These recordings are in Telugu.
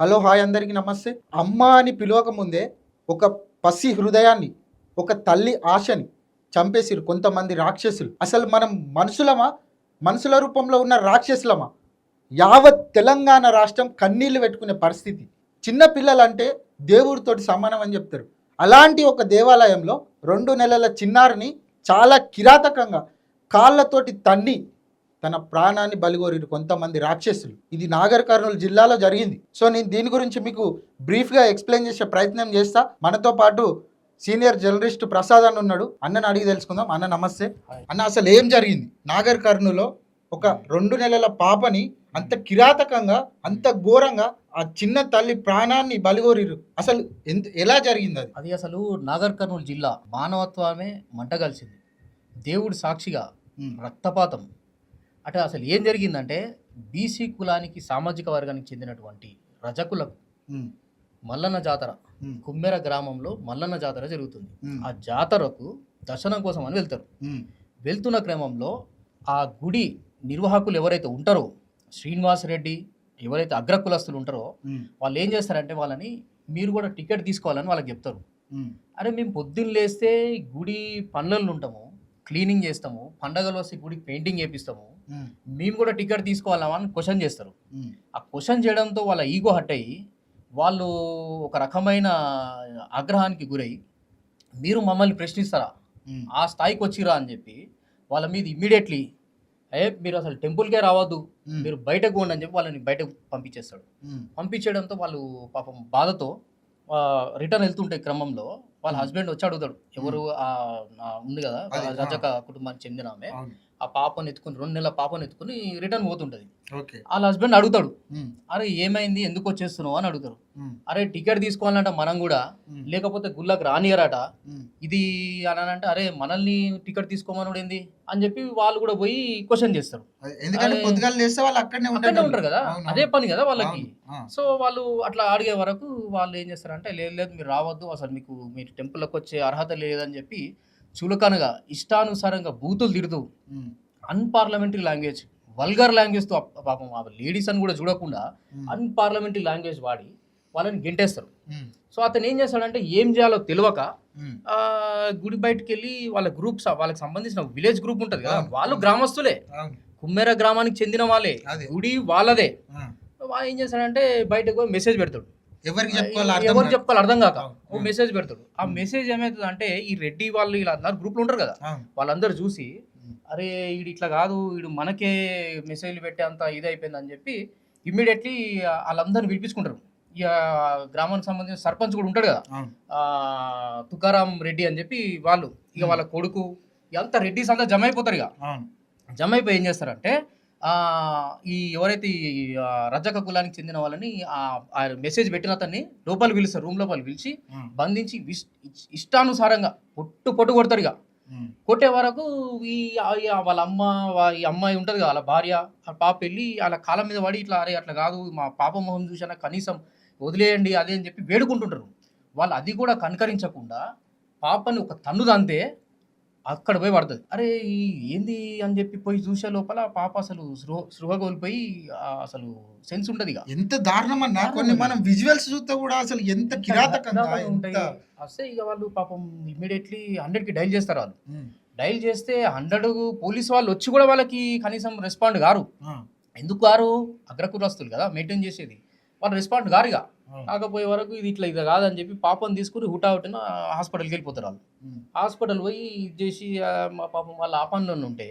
హలో, హాయ్ అందరికీ నమస్తే. అమ్మ అని పిలవకముందే ఒక పసి హృదయాన్ని, ఒక తల్లి ఆశని చంపేసిర్రు కొంతమంది రాక్షసులు. అసలు మనం మనుషులమా? మనుషుల రూపంలో ఉన్న రాక్షసులమా? యావత్ తెలంగాణ రాష్ట్రం కన్నీళ్లు పెట్టుకునే పరిస్థితి. చిన్న పిల్లలంటే దేవుడితోటి సమానం అని చెప్తారు. అలాంటి ఒక దేవాలయంలో 2 నెలల చిన్నారిని చాలా కిరాతకంగా కాళ్ళతోటి తన్ని తన ప్రాణాన్ని బలిగోరిరు కొంతమంది రాక్షసులు. ఇది నాగర్ కర్నూలు జిల్లాలో జరిగింది. సో నేను దీని గురించి మీకు బ్రీఫ్గా ఎక్స్ప్లెయిన్ చేసే ప్రయత్నం చేస్తా. మనతో పాటు సీనియర్ జర్నలిస్ట్ ప్రసాద్ అన్న ఉన్నాడు. అన్నని అడిగి తెలుసుకుందాం. అన్న నమస్తే. అన్న, అసలు ఏం జరిగింది నాగర్ కర్నూలులో? ఒక 2 నెలల పాపని అంత కిరాతకంగా, అంత ఘోరంగా ఆ చిన్న తల్లి ప్రాణాన్ని బలిగోరిరు. అసలు ఎలా జరిగింది అది? అది అసలు నాగర్ కర్నూలు జిల్లా మానవత్వమే మంటగలిసింది. దేవుడి సాక్షిగా రక్తపాతం. అంటే అసలు ఏం జరిగిందంటే, బీసీ కులానికి, సామాజిక వర్గానికి చెందినటువంటి రజకులకు మల్లన్న జాతర, కుమ్మెర గ్రామంలో మల్లన్న జాతర జరుగుతుంది. ఆ జాతరకు దర్శనం కోసం అని వెళ్తారు. వెళ్తున్న క్రమంలో ఆ గుడి నిర్వాహకులు ఎవరైతే ఉంటారో, శ్రీనివాస్ రెడ్డి ఎవరైతే అగ్రకులస్తులు ఉంటారో, వాళ్ళు ఏం చేస్తారంటే వాళ్ళని, మీరు కూడా టికెట్ తీసుకోవాలని వాళ్ళకి చెప్తారు. అరే మేము పొద్దున్న లేస్తే గుడి పనులలో ఉంటాము, క్లీనింగ్ చేస్తాము, పండగలు వస్తే గుడికి పెయింటింగ్ చేపిస్తాము, మేము కూడా టికెట్ తీసుకోవాలా అని క్వశ్చన్ చేస్తారు. ఆ క్వశ్చన్ చేయడంతో వాళ్ళ ఈగో హట్ అయ్యి వాళ్ళు ఒక రకమైన ఆగ్రహానికి గురై, మీరు మమ్మల్ని ప్రశ్నిస్తారా, ఆ స్థాయికి వచ్చిరా అని చెప్పి వాళ్ళ మీద ఇమ్మీడియట్లీ మీరు అసలు టెంపుల్కే రావద్దు, మీరు బయటకు పోండి అని చెప్పి వాళ్ళని బయటకు పంపించేస్తాడు. పంపించడంతో వాళ్ళు పాపం బాధతో రిటర్న్ వెళ్తుంటే క్రమంలో వాళ్ళ హస్బెండ్ వచ్చి అడుగుతాడు, ఎవరు ఉంది కదా రజక కుటుంబానికి చెందిన ఆమె, ఆ పాపను ఎత్తుకుని 2 నెలల పాపను ఎత్తుకుని రిటర్న్ పోతుంటది. వాళ్ళ హస్బెండ్ అడుగుతాడు, అరే ఏమైంది, ఎందుకు వచ్చేస్తున్నావు అని అడుగుతారు. అరే టికెట్ తీసుకోవాలంట మనం కూడా, లేకపోతే గుళ్ళకి రానియరట ఇది అని అంటే, అరే మనల్ని టికెట్ తీసుకోమని ఏంది అని చెప్పి వాళ్ళు కూడా పోయి క్వశ్చన్ చేస్తారు. అక్కడనే ఉంటారు కదా, అదే పని కదా వాళ్ళకి. సో వాళ్ళు అట్లా అడిగే వరకు వాళ్ళు ఏం చేస్తారంటే, లేదు మీరు రావద్దు, అసలు మీరు టెంపుల్కి వచ్చే అర్హత లేదని చెప్పి చులకనగా ఇష్టానుసారంగా బూతులు తిడుతూ అన్పార్లమెంటరీ లాంగ్వేజ్, వల్గర్ లాంగ్వేజ్తో పాపం లేడీస్ అని కూడా చూడకుండా అన్పార్లమెంటరీ లాంగ్వేజ్ వాడి వాళ్ళని గెంటేస్తారు. సో అతను ఏం చేస్తాడంటే, ఏం చేయాలో తెలియక గుడి బయటకు వెళ్ళి వాళ్ళ గ్రూప్స్, వాళ్ళకి సంబంధించిన విలేజ్ గ్రూప్ ఉంటుంది కదా, వాళ్ళు గ్రామస్తులే, కుమ్మెర గ్రామానికి చెందిన వాళ్ళే, గుడి వాళ్ళదే. వాళ్ళు ఏం చేస్తాడంటే బయటకు మెసేజ్ పెడతాడు, ఎవరికి చెప్పుకోవాలి అర్థం కాక ఓ మెసేజ్ పెడతాడు. ఆ మెసేజ్ ఏమవుతుంది అంటే, ఈ రెడ్డి వాళ్ళు ఇలా అందరు గ్రూప్లో ఉంటారు కదా, వాళ్ళందరూ చూసి, అరే వీడు ఇట్లా కాదు, వీడు మనకే మెసేజ్లు పెట్టే అంత ఇది అయిపోయింది అని చెప్పి ఇమ్మీడియట్లీ వాళ్ళందరిని పిలిపించుకుంటారు. ఇక గ్రామానికి సంబంధించిన సర్పంచ్ కూడా ఉంటాడు కదా, తుకారాం రెడ్డి అని చెప్పి, వాళ్ళు ఇక వాళ్ళ కొడుకు అంతా రెడ్డిస్ అంతా జమ అయిపోతారు. ఇక జమ అయిపోయి ఏం చేస్తారంటే, ఈ ఎవరైతే రజక కులానికి చెందిన వాళ్ళని ఆ మెసేజ్ పెట్టిన అతన్ని లోపలికి పిలుస్తారు, రూమ్ లోపలికి పిలిచి బంధించి ఇష్టానుసారంగా పొట్టు కొడతారు. ఇక కొట్టే వరకు వాళ్ళ ఈ అమ్మాయి ఉంటుంది కదా, వాళ్ళ భార్య, ఆ పాప వెళ్ళి వాళ్ళ కాళ్ళ మీద పడి, ఇట్లా అరే అట్లా కాదు, మా పాప మొహం చూసినా కనీసం వదిలేయండి అదే అని చెప్పి వేడుకుంటుంటారు. వాళ్ళు అది కూడా కనుకరించకుండా పాపని ఒక తన్ను తంతే అక్కడ పోయి పడుతుంది. అరే ఏంది అని చెప్పి పోయి చూసే లోపల పాప అసలు స్పృహ కోల్పోయి అసలు సెన్స్ ఉండదు. ఇక ఎంత దారుణం అన్నా, కొన్ని మనం విజువల్స్ చూస్తే కూడా అసలు ఎంత కిరాతకంగా ఉంటాయి. వస్తే ఇక వాళ్ళు పాపం ఇమ్మీడియట్లీ 100కి డైల్ చేస్తారు. వాళ్ళు డైల్ చేస్తే 100 పోలీసు వాళ్ళు వచ్చి కూడా వాళ్ళకి కనీసం రెస్పాండ్ గారు. ఎందుకు గారు? అగ్రకులస్తులు కదా మెయింటైన్ చేసేది, వాళ్ళు రెస్పాండ్ గారు. ఇక కాకపోయే వరకు ఇది కాదని చెప్పి పాపం తీసుకుని హుటాహుటిన హాస్పిటల్కి వెళ్ళిపోతారు. వాళ్ళు హాస్పిటల్ పోయి ఇది చేసి మా పాపం వాళ్ళ ఆపన్లో ఉంటే,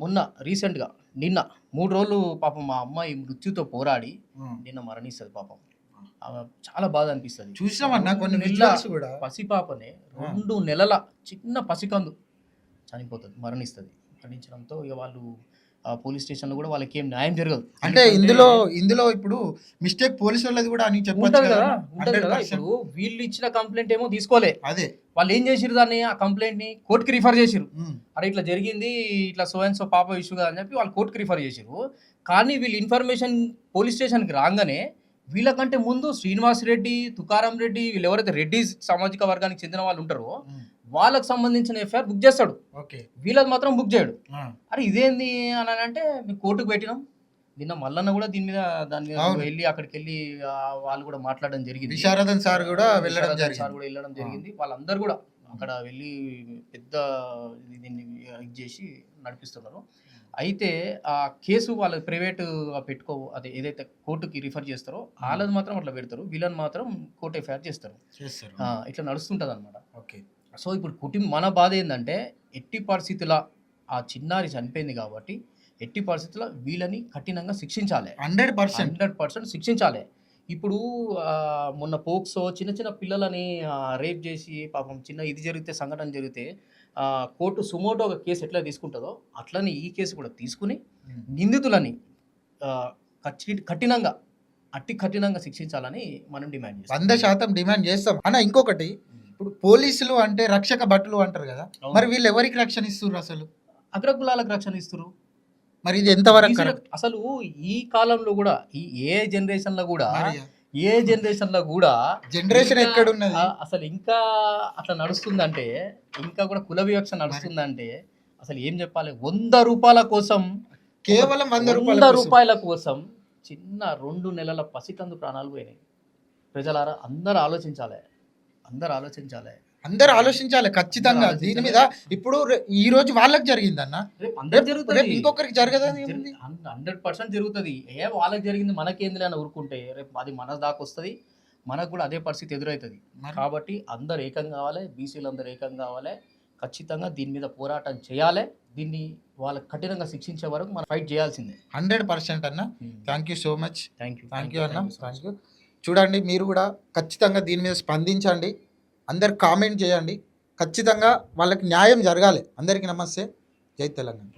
మొన్న రీసెంట్గా నిన్న 3 రోజులు పాపం మా అమ్మాయి మృత్యుతో పోరాడి నిన్న మరణిస్తుంది. పాపం చాలా బాధ అనిపిస్తుంది. చూసామన్నా కొన్ని పసిపాపనే 2 నెలల చిన్న పసికందు చనిపోతుంది, మరణిస్తుంది. మరణించడంతో ఇక వాళ్ళు పోలీస్ స్టేషన్లో కూడా వాళ్ళకి ఏం న్యాయం జరగదు. అంటే ఇందులో ఇప్పుడు మిస్టేక్ పోలీసు వాళ్ళది కూడా అని చెప్పొచ్చు కదా. ఇప్పుడు వీళ్ళు ఇచ్చిన కంప్లైంట్ ఏమో తీసుకోలే, అదే వాళ్ళు ఏం చేసిరు, దాన్ని ఆ కంప్లైంట్ ని కోర్టుకి రిఫర్ చేసిరు. అరే ఇట్లా జరిగింది, ఇట్లా సో అండ్ సో పాప ఇష్యూ కదా అని చెప్పి వాళ్ళు కోర్టుకి రిఫర్ చేసిరు. కానీ వీళ్ళు ఇన్ఫర్మేషన్ పోలీస్ స్టేషన్కి రాగానే వీళ్ళకంటే ముందు శ్రీనివాస్ రెడ్డి, తుకారాం రెడ్డి, వీళ్ళు ఎవరైతే రెడ్డి సామాజిక వర్గానికి చెందిన వాళ్ళు ఉంటారో వాళ్ళకి సంబంధించిన ఎఫ్ఐఆర్ బుక్ చేస్తాడు, వీళ్ళది మాత్రం బుక్ చేయడు. అరే ఇదేంది అని అంటే, మేము కోర్టుకు పెట్టినాం, నిన్న మల్లన్న కూడా దాని మీద అవును. వెళ్ళి అక్కడికి వెళ్ళి వాళ్ళు కూడా మాట్లాడడం జరిగింది. విశారదన్ సార్ కూడా వెళ్ళడం విశారదన్ జరిగింది. సార్ కూడా వెళ్ళడం జరిగింది. వాళ్ళందరూ కూడా అక్కడ వెళ్ళి పెద్ద దీన్ని ఇది చేసి నడిపిస్తున్నారు. అయితే ఆ కేసు వాళ్ళు ప్రైవేట్ అదే ఏదైతే కోర్టుకి రిఫర్ చేస్తారో వాళ్ళది మాత్రం అట్లా పెడతారు, వీళ్ళని మాత్రం కోర్టు ఎఫ్ఐఆర్ చేస్తారు. ఇట్లా నడుస్తుంటది అనమాట. ఓకే. సో ఇప్పుడు మన బాధ ఏంటంటే ఎట్టి పరిస్థితుల ఆ చిన్నారి చనిపోయింది కాబట్టి ఎట్టి పరిస్థితుల్లో వీళ్ళని కఠినంగా శిక్షించాలి. 100% శిక్షించాలి. ఇప్పుడు మొన్న పోక్సో చిన్న చిన్న పిల్లలని రేప్ చేసి పాపం చిన్న ఇది జరిగితే సంఘటన జరిగితే కోర్టు సుమోటో ఒక కేసు ఎట్లా తీసుకుంటుందో అట్లనే ఈ కేసు కూడా తీసుకుని నిందితులని కఠినంగా కఠినంగా శిక్షించాలని మనం డిమాండ్ చేస్తాం. 100% డిమాండ్ చేస్తాం అన్న. ఇంకొకటి, ఇప్పుడు పోలీసులు అంటే రక్షక భటులు అంటారు కదా, మరి వీళ్ళు ఎవరికి రక్షణ ఇస్తున్నారు? అసలు అగ్రకులాలకు రక్షణ ఇస్తున్నారు. మరి ఇది ఎంతవరకు అసలు ఈ కాలంలో కూడా ఏ జనరేషన్ లో కూడా జనరేషన్ ఎక్కడున్నది అసలు ఇంకా అట్లా నడుస్తుందంటే, ఇంకా కూడా కుల వివక్ష నడుస్తుందంటే అసలు ఏం చెప్పాలి? 100 రూపాయల కోసం, కేవలం 100 రూపాయల కోసం చిన్న 2 నెలల పసికందు ప్రాణాలు పోయినాయి. ప్రజలారా అందరూ ఆలోచించాలి. అందరు ఆలోచించాలి ఖచ్చితంగా దీని మీద. ఇప్పుడు ఈ రోజు వాళ్ళకి జరిగిందన్న, రేపు ఇంకొకరికి జరగదని 100% జరుగుతుంది. వాళ్ళకి జరిగింది మనకేంది అని ఊరుకుంటే రేపు అది మన దాకా వస్తుంది, మనకు కూడా అదే పరిస్థితి ఎదురవుతుంది. కాబట్టి అందరు ఏకం కావాలి, బీసీలు అందరూ ఏకం కావాలి. ఖచ్చితంగా దీని మీద పోరాటం చేయాలి. దీన్ని వాళ్ళకి కఠినంగా శిక్షించే వరకు మనం ఫైట్ చేయాల్సిందే. 100% అన్న. Thank you so much. Thank you అన్న. Thank you. చూడండి, మీరు కూడా ఖచ్చితంగా దీని మీద స్పందించండి, అందరు కామెంట్ చేయండి. ఖచ్చితంగా వాళ్ళకి న్యాయం జరగాలి. అందరికీ నమస్తే. జై తెలంగాణ.